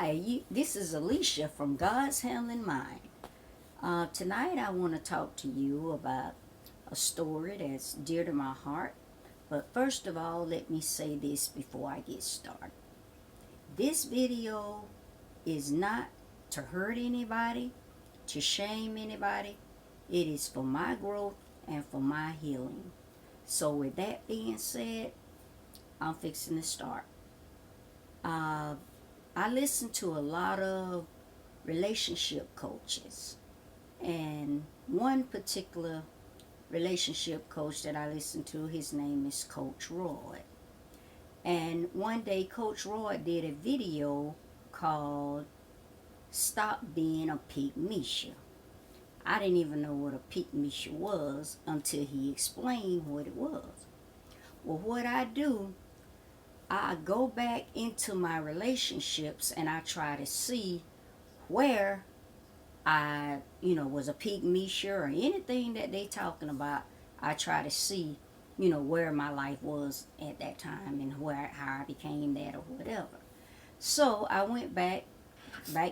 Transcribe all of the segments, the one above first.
Hi, this is Alicia from God's Handling Mind. Tonight I want to talk to you about a story that's dear to my heart. But first of all, let me say this before I get started. This video is not to hurt anybody, to shame anybody. It is for my growth and for my healing. So with that being said, I'm fixing to start. I listen to a lot of relationship coaches, and one particular relationship coach that I listen to, his name is Coach Roy. And one day Coach Roy did a video called Stop Being a Peak Misha. I didn't even know what a peak Misha was until he explained what it was. Well, what I do, I go back into my relationships and I try to see where I, was a peak Misha or anything that they talking about. I try to see, where my life was at that time and how I became that or whatever. So I went back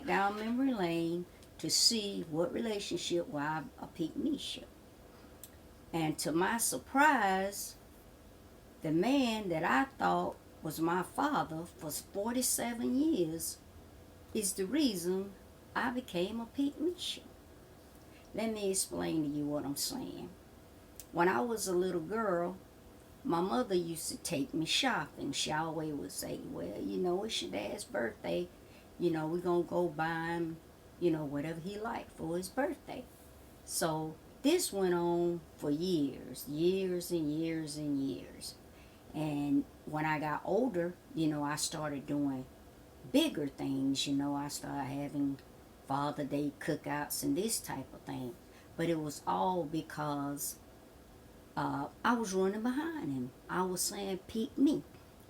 down memory lane to see what relationship was I a peak Misha. And to my surprise, the man that I thought was my father for 47 years is the reason I became a peak Misha. Let me explain to you what I'm saying. When I was a little girl, my mother used to take me shopping. She always would say, well, it's your dad's birthday. We're going to go buy him, whatever he liked for his birthday. So this went on for years and years and years. And when I got older, I started doing bigger things. I started having Father Day cookouts and this type of thing. But it was all because I was running behind him. I was saying, peak me.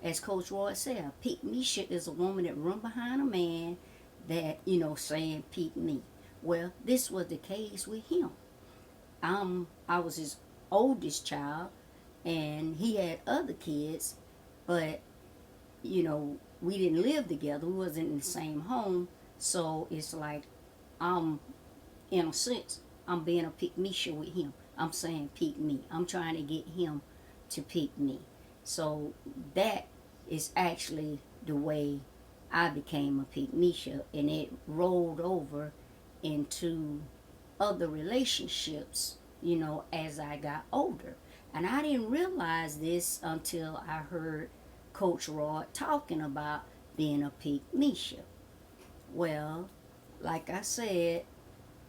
As Coach Roy said, peak Misha is a woman that run behind a man that, saying peak me. Well, this was the case with him. I was his oldest child, and he had other kids, but we didn't live together. We wasn't in the same home, so it's like in a sense, I'm being a pick me with him. I'm saying pick me. I'm trying to get him to pick me. So that is actually the way I became a pick Misha, and it rolled over into other relationships, as I got older. And I didn't realize this until I heard Coach Roy talking about being a peak Misha. Well, like I said,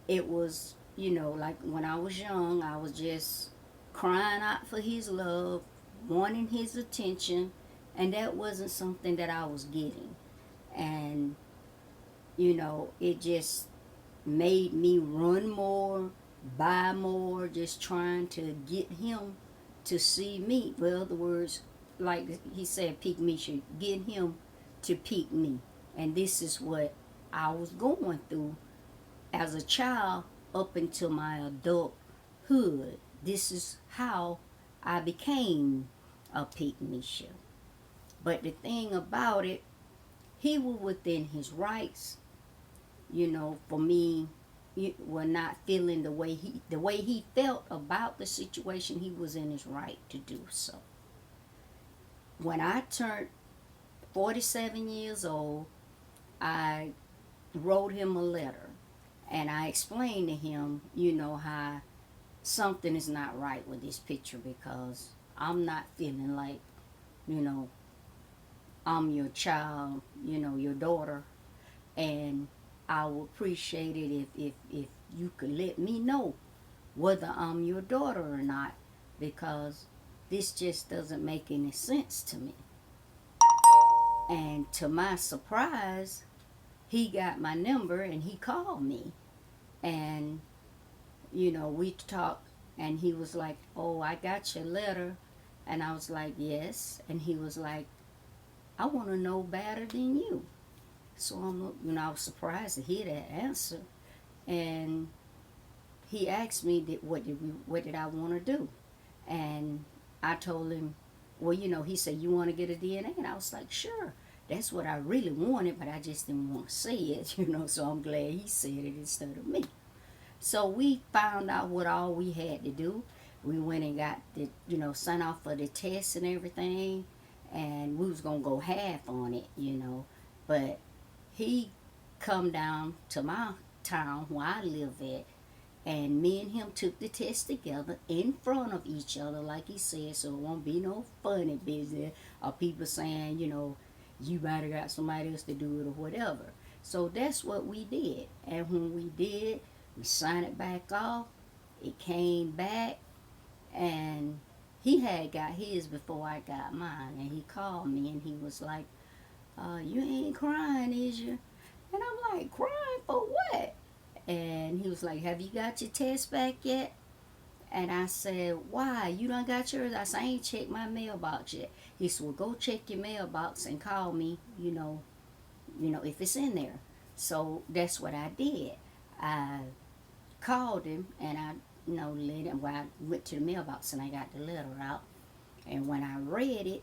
it was, like when I was young, I was just crying out for his love, wanting his attention, and that wasn't something that I was getting. And, it just made me run more, buy more, just trying to get him to see me. In other words, like he said, peak me, should get him to peak me. And this is what I was going through as a child up until my adulthood. This is how I became a peak Misha. But the thing about it, he was within his rights. For me, were not feeling the way he felt about the situation. He was in his right to do so. When I turned 47 years old, I wrote him a letter, and I explained to him, how something is not right with this picture, because I'm not feeling like, I'm your child, your daughter, and I would appreciate it if you could let me know whether I'm your daughter or not, because this just doesn't make any sense to me. And to my surprise, he got my number and he called me. And, we talked, and he was like, oh, I got your letter. And I was like, yes. And he was like, I want to know better than you. So I was surprised to hear that answer. And he asked me what did I want to do. And I told him, well, he said, you want to get a DNA? And I was like, sure. That's what I really wanted, but I just didn't want to say it, so I'm glad he said it instead of me. So we found out what all we had to do. We went and got the, sign off for the test and everything, and we was gonna go half on it. But he come down to my town where I live at, and me and him took the test together in front of each other, like he said, so it won't be no funny business or people saying, you might have got somebody else to do it or whatever. So that's what we did. And when we did, we signed it back off. It came back, and he had got his before I got mine. And he called me and he was like, you ain't crying, is you? And I'm like, crying for what? And he was like, have you got your test back yet? And I said, why? You done got yours? I said, I ain't checked my mailbox yet. He said, well, go check your mailbox and call me, if it's in there. So that's what I did. I called him and I, let him, well, I went to the mailbox and I got the letter out. And when I read it,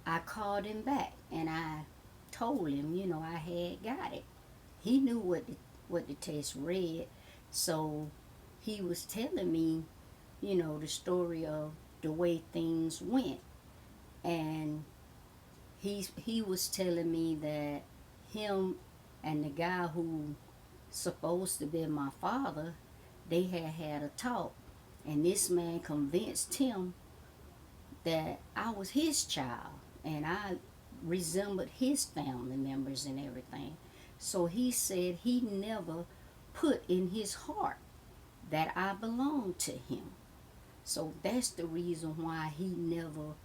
I called him back and I told him, I had got it. He knew what the test read. So he was telling me, the story of the way things went. And he was telling me that him and the guy who supposed to be my father, they had a talk. And this man convinced him that I was his child. And I resembled his family members and everything. So he said he never put in his heart that I belonged to him. So that's the reason why he never,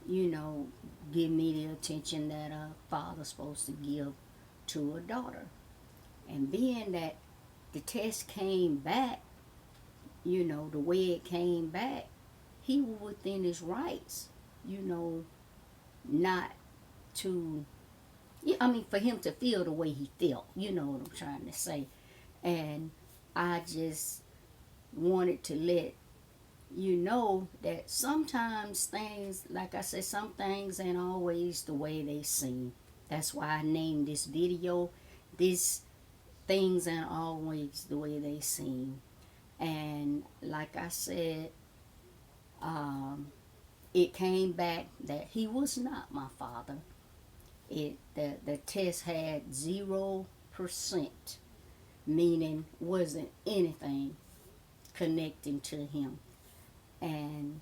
give me the attention that a father's supposed to give to a daughter. And being that the test came back, the way it came back, he was within his rights, not to, for him to feel the way he felt, you know what I'm trying to say. And I just wanted to let you know that sometimes things, like I said, some things ain't always the way they seem. That's why I named this video, this things ain't always the way they seem. And like I said, it came back that he was not my father. The test had 0%, meaning wasn't anything connecting to him. And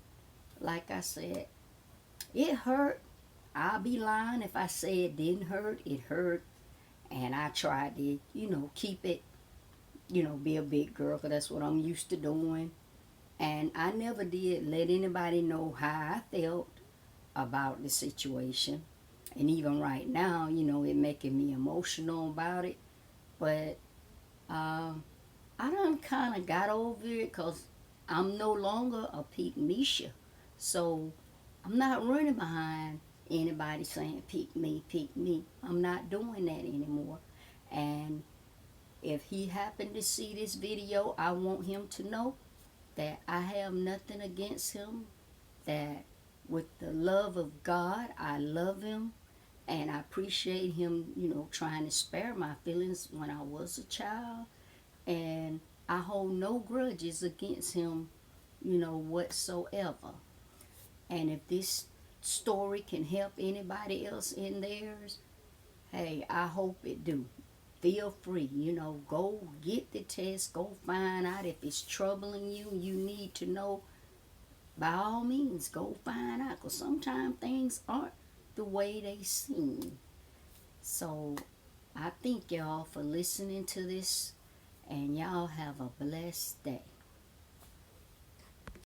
like I said, it hurt. I'll be lying if I say it didn't hurt. It hurt. And I tried to, keep it, be a big girl, because that's what I'm used to doing. And I never did let anybody know how I felt about the situation. And even right now, it making me emotional about it. But I done kind of got over it, because I'm no longer a Peak Misha. So I'm not running behind anybody saying, pick me, pick me. I'm not doing that anymore. And if he happened to see this video, I want him to know that I have nothing against him, that with the love of God, I love him, and I appreciate him, trying to spare my feelings when I was a child. And I hold no grudges against him, whatsoever. And if this story can help anybody else in theirs, hey, I hope it do. Feel free, go get the test, go find out if it's troubling you, you need to know. By all means, go find out, because sometimes things aren't the way they seem. So I thank y'all for listening to this, and y'all have a blessed day.